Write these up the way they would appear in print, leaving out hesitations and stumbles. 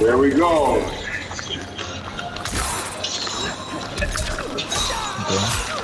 There we go. Okay.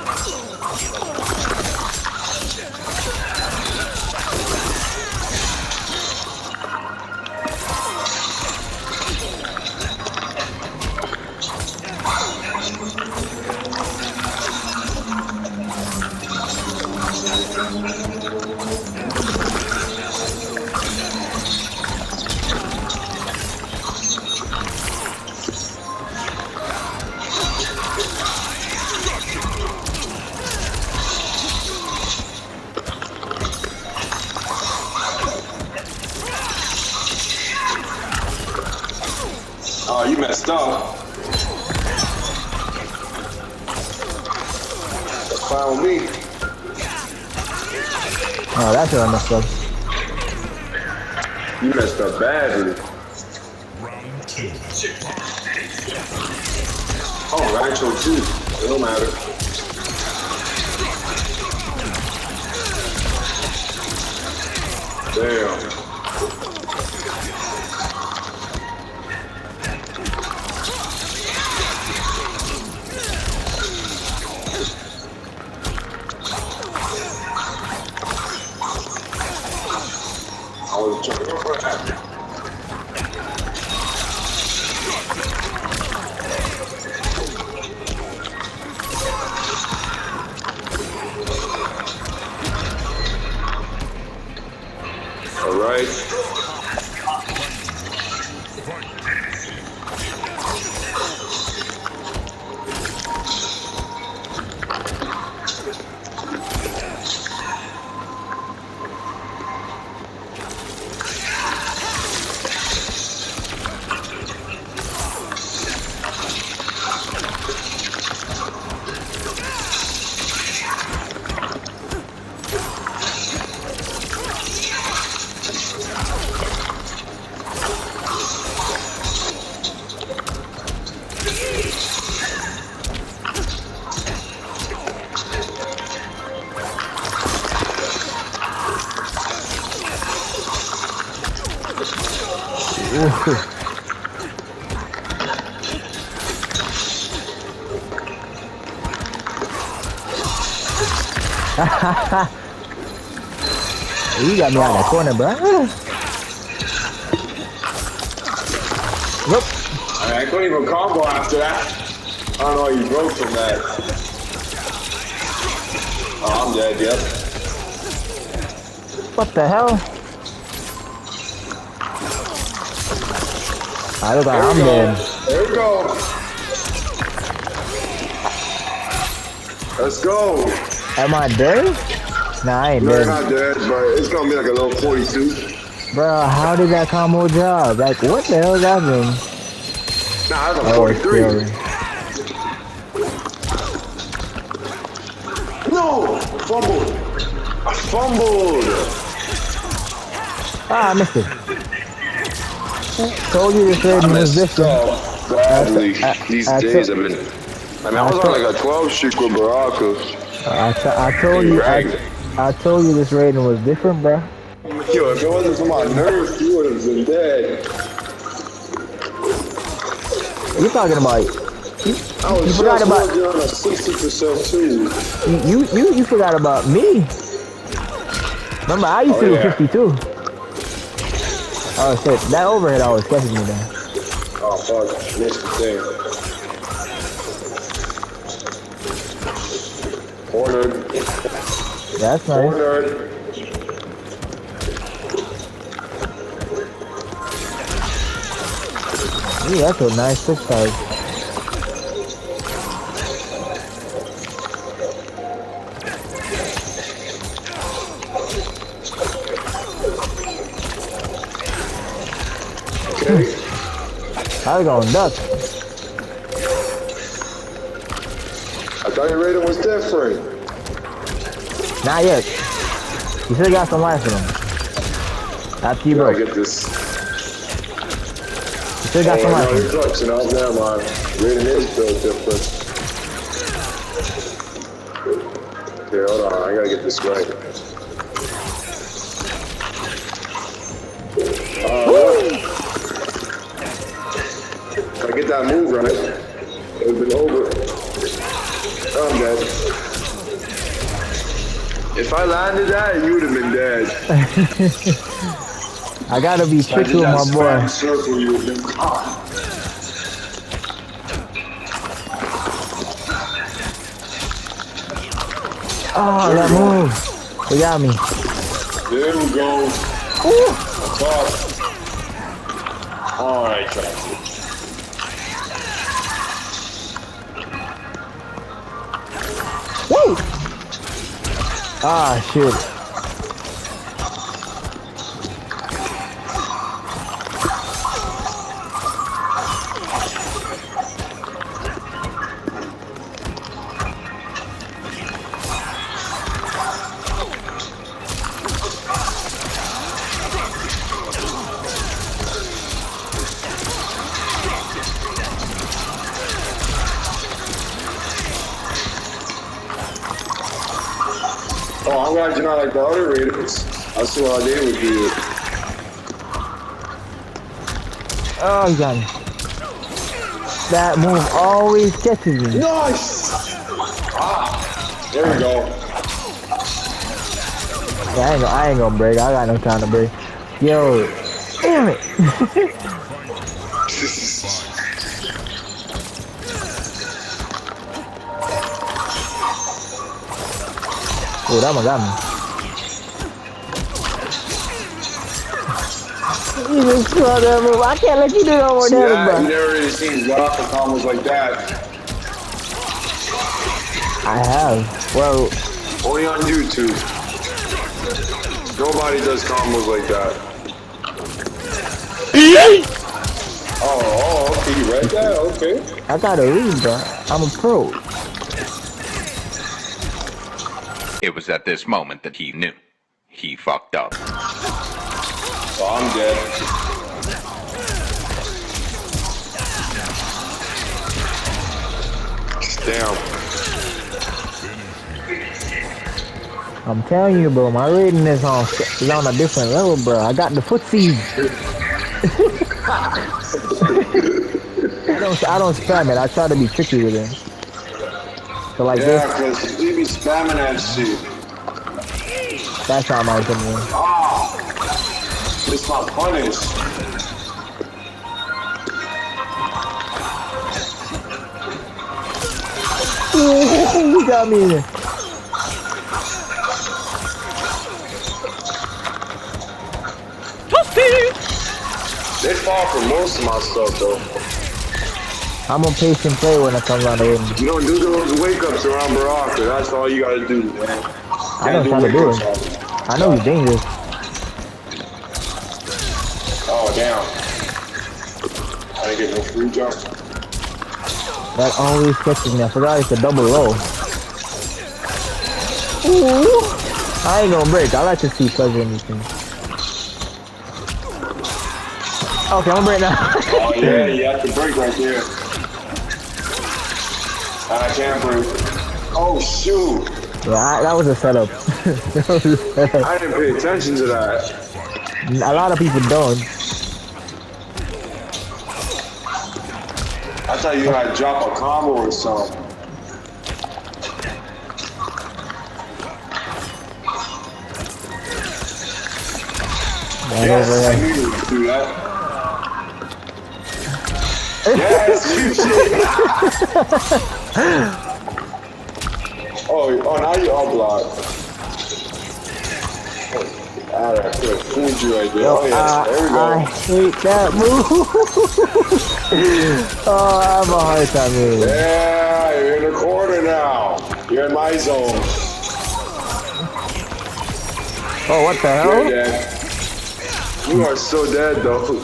Oh, you messed up. That's fine with me. Oh, that's what I messed up. You messed up badly. Oh, actual too. It don't matter. Damn. I was trying to go for that. All right. Ooh. You got me out of that corner, bro. Nope. I couldn't even combo after that. I don't know how you broke from that. Oh, I'm dead, yep. What the hell? I look like I'm dead. There we go. Let's go. Am I dead? Nah, I ain't You're dead. not dead, but it's gonna be like a little 42. Bro, how did that combo job? Like, what the hell is happening? Nah, that's a Oh, it's 43. scary. No! Fumbled. I fumbled. Ah, I missed it. Told you this Raiden was different. Badly. These days have been. I mean, I was on like a 12 streak with Baraka. I told you this Raiden was different, bro. Yo, if it wasn't for my nerves, you would have been dead. You talking about? I was You forgot just about working on a 60% too. you forgot about me. Remember, I used to do 52. Oh shit, that overhead always catches me down. Oh fuck, missed the thing. Cornered. That's nice. Cornered. Ooh, that's a nice 6-5. Okay. I was going duck. I thought your rating was different. Not yet. You still got some life in him. After you I broke. get this. You still got some life in you're him. flexing out there, man. Rating is built different. Okay, hold on. I gotta get this right. get that move right, it would have been over. I'm dead. If I landed that, you would have been dead. I gotta be tricky with my boy. Circle, you would have been caught. Oh, that move. They got me. There we go. Ooh. Alright, Travis. Woo! Ah, shit. Oh, I'm glad you're not like the other Raidens. I saw how they would do it. Oh, you got me. That move always catches me. Nice! Ah, there we go. Yeah, I ain't gonna break. I got no time to break. Yo, damn it. Oh, that one got me. You just saw that move. I can't let you do no more damage, bro. You never really seen Baraka combos like that. I have. Well, Only on YouTube. Nobody does combos like that. Oh, okay, you read that? Okay. I gotta read, bro. I'm a pro. It was at this moment that he knew. He fucked up. Oh, I'm dead. Damn. I'm telling you, bro. My rating is on a different level, bro. I got the footsies. I don't spam it. I try to be tricky with it. So like Yeah, because you be spamming that shit. That's not my opinion. Ah! It's not punish. You got me in there. They fall for most of my stuff, though. I'm a patient player when it comes on the rating. You don't do those wake-ups around Baraka. That's all you gotta do, man. I don't try to do it. I know he's dangerous. Oh, damn. I didn't get no free jump. That always catches me. I forgot it's a double roll. Ooh. I ain't gonna break. I like to see pleasure in these things. Okay, I'm gonna break now. Oh, yeah, you have to break right there. I can't break. Oh, shoot. Yeah, that was a setup. That was a setup. I didn't pay attention to that. A lot of people don't. I thought you had to drop a combo or something. Yes, I knew you would do that. Yes, you did. Oh, now you all blocked. Alright, I could have fooled you right there. Oh, yes, there we go. I hate that move. Oh, I have a hard time moving. Yeah, you're in the corner now. You're in my zone. Oh, what the hell? You're dead. You are so dead, though.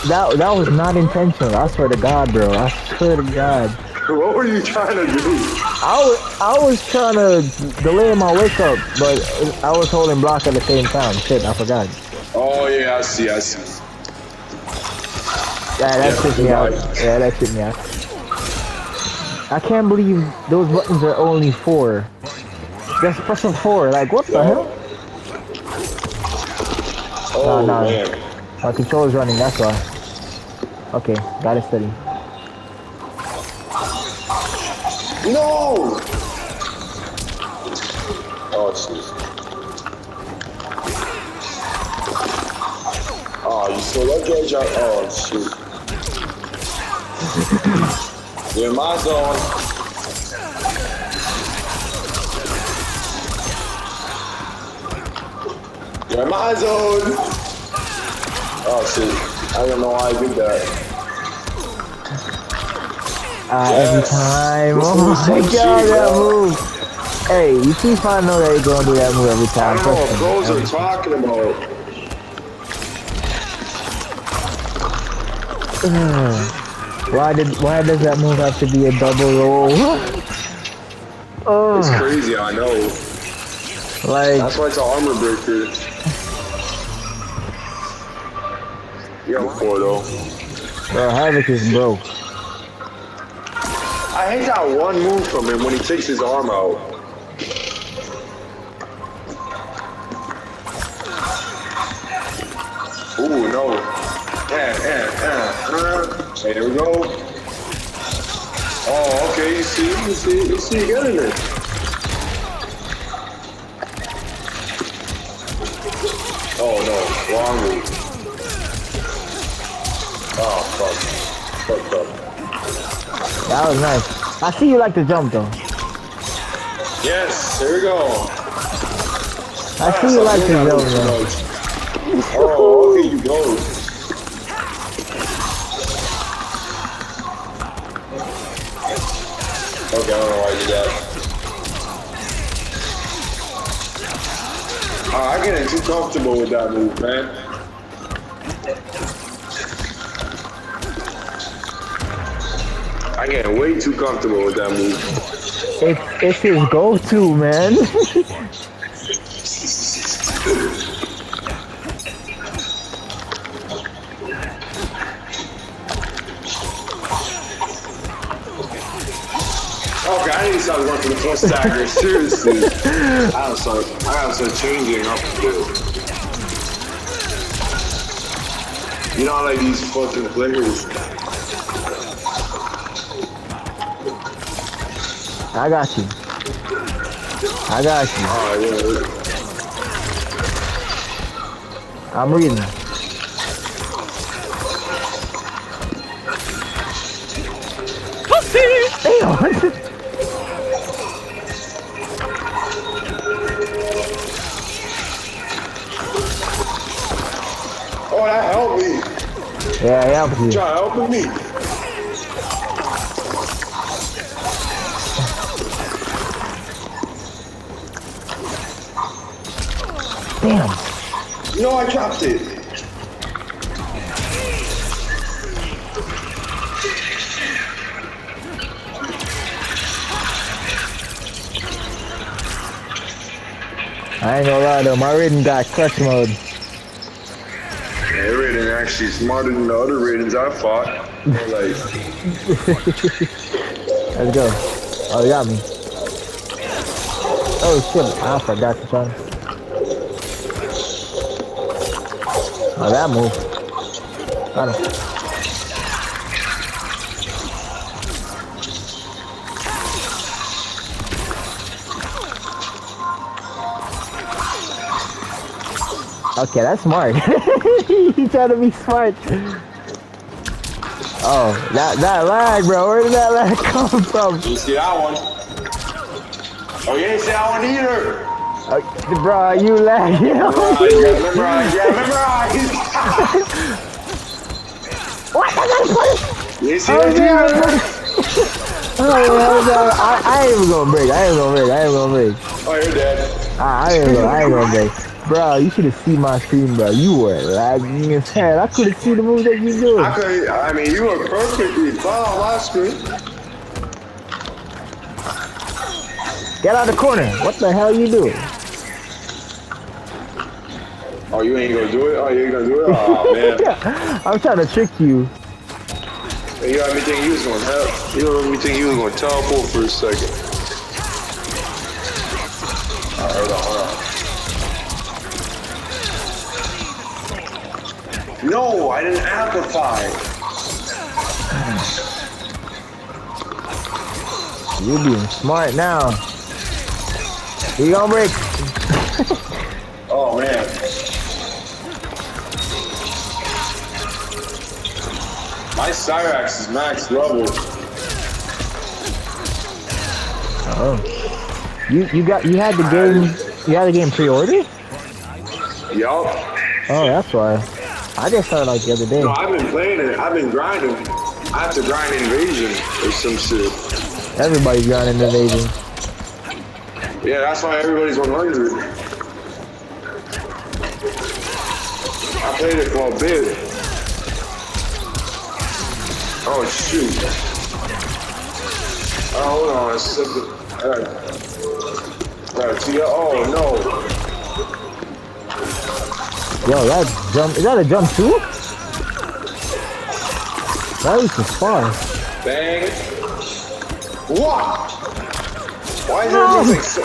That was not intentional. I swear to God, bro. I swear to God. What were you trying to do? I was trying to delay my wake up, but I was holding block at the same time. Shit, I forgot. Oh yeah, I see. Yeah, that tripped me out. Yeah, that tripped me out. I can't believe those buttons are only 4. Just pressing 4. Like, what the hell? Oh No. man. My controller's running, that's why. Okay, got it steady. No! Oh, shit. Oh, you still lucky I dropped. Oh, shoot. You're in my zone. You're in my zone. Oh, shit. I don't know why I did that. Every time. Oh my god, that move. Hey, you keep on know that you're gonna do that move every I time. don't know what pros are talking about. Why does that move have to be a double roll? It's crazy, I know. Like, that's why it's an armor breaker. You're on 4 though. bro, Havoc is broke. I hate that one move from him when he takes his arm out. Ooh, no. Hey, there we go. Oh, okay, you see, get in there. Oh, no, wrong move. Oh, fuck. Fucked up. That was nice. I see you like to jump though. Yes, there we go. I see you like to jump though. Oh, okay, you go. Okay, I don't know why you did that. I'm getting too comfortable with that move, man. I'm getting way too comfortable with that move. It's his go-to, man. Okay, I need to start going for the plus stagger. Seriously. I gotta start changing up a bit. You know, like these fucking players. I got you. I got you. Oh, yeah. I'm reading. Damn. Oh, that helped me. Yeah, yeah, you. Try helping me. Damn. No, I dropped it. I ain't gonna lie though, my Raiden got clutch mode. Yeah, Raiden actually smarter than the other Raidens I fought. Like, Let's go. Oh, you got me. Oh shit, I forgot to try. Oh, that move. Got him. Okay, that's smart. He trying to be smart. Oh, that lag, bro. Where did that lag come from? you see that one? Oh, you didn't see that one either. Bro, you lag. Memorize. What? I gotta put it. You see that either? I ain't even gonna break. Oh, you're dead. I ain't gonna break. Bro, you should have seen my screen, bro. You were lagging as hell. I couldn't see the moves that you doing. I mean, you were perfectly fine on my screen. Get out of the corner. What the hell you doing? Oh, you ain't gonna do it? Oh, you ain't gonna do it? Oh, man. I'm trying to trick you. You got me thinking you was gonna help. You got me thinking you was gonna teleport for a second. Alright, hold on. No, I didn't amplify. You being smart now. You gonna break? Oh man. My Cyrax is max level. Oh. You had the game pre-ordered? Yup. Oh, that's why. I just started like the other day. No, I've been playing it. I've been grinding. I have to grind Invasion or some shit. Everybody's grinding Invasion. Yeah, that's why everybody's 100. I played it for a bit. Oh shoot. Oh, hold on. Oh no. Yo, that jump, is that a jump too? That was just far. Bang. What? Why is there music so...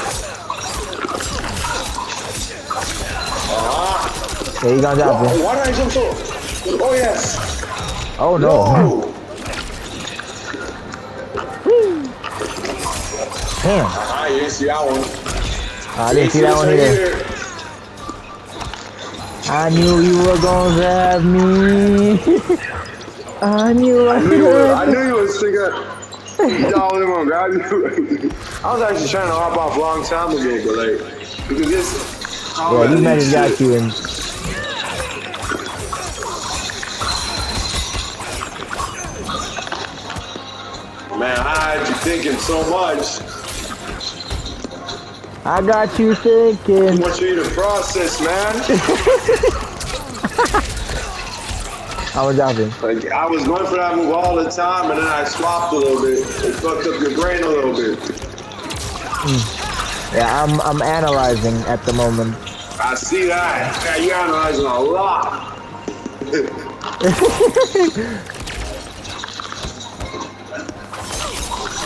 Yeah, you gonna drop it. Why did I jump so... Oh yes. Oh no. Damn. You didn't see that one. I didn't see that one either. I knew you were gonna grab me. I knew you was thinking. You thought I was gonna grab you. I was actually trying to hop off a long time ago, but like, because this. Yeah, these men got you in. Man, I had you thinking so much. I got you thinking. I want you to process, man. I was dropping. Like, I was going for that move all the time, and then I swapped a little bit. It fucked up your brain a little bit. Yeah, I'm analyzing at the moment. I see that. Yeah, you're analyzing a lot.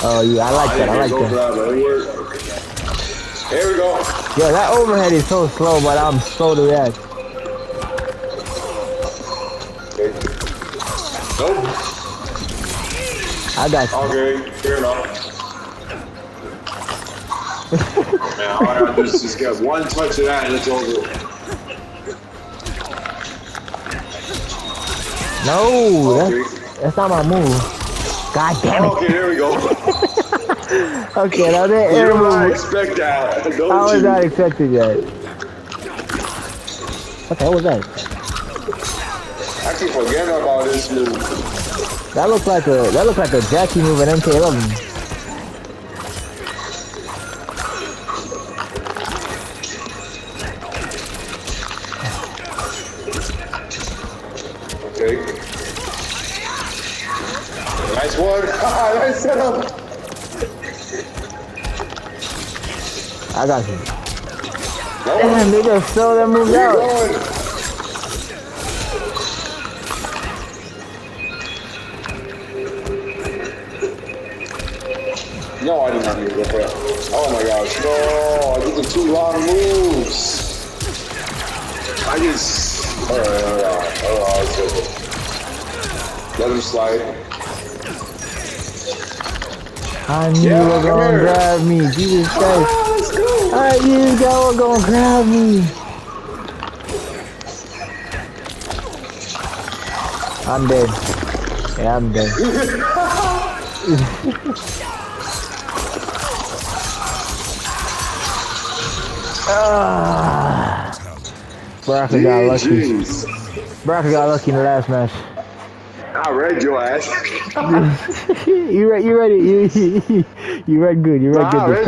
Oh yeah, I like that. I like that. Here we go. Yeah, that overhead is so slow, but I'm slow to react. Okay. Nope. I got you. Okay, fair enough. Man, all I gotta do is just get one touch of that and it's over. No, Okay. that's not my move. God damn it. Okay, there we go. Okay, now that You air don't move. expect that, don't I was you? not expecting that. What the hell was that? I keep forgetting about this move. That looked like a Jackie move in MK11. Okay. Nice one. Nice setup. I got you. No. Damn, they just throw that move Keep out. going. No, I did not need to go for that. Oh my gosh, no! I did the two long moves. I just. Alright. It's okay. Let him slide. I knew you were gonna grab me. Jesus Christ. Let's go! I knew you were gonna grab me. I'm dead. Yeah, I'm dead. Baraka got lucky. Baraka got lucky in the last match. I read your ass. You read it. You read good. You read good this time.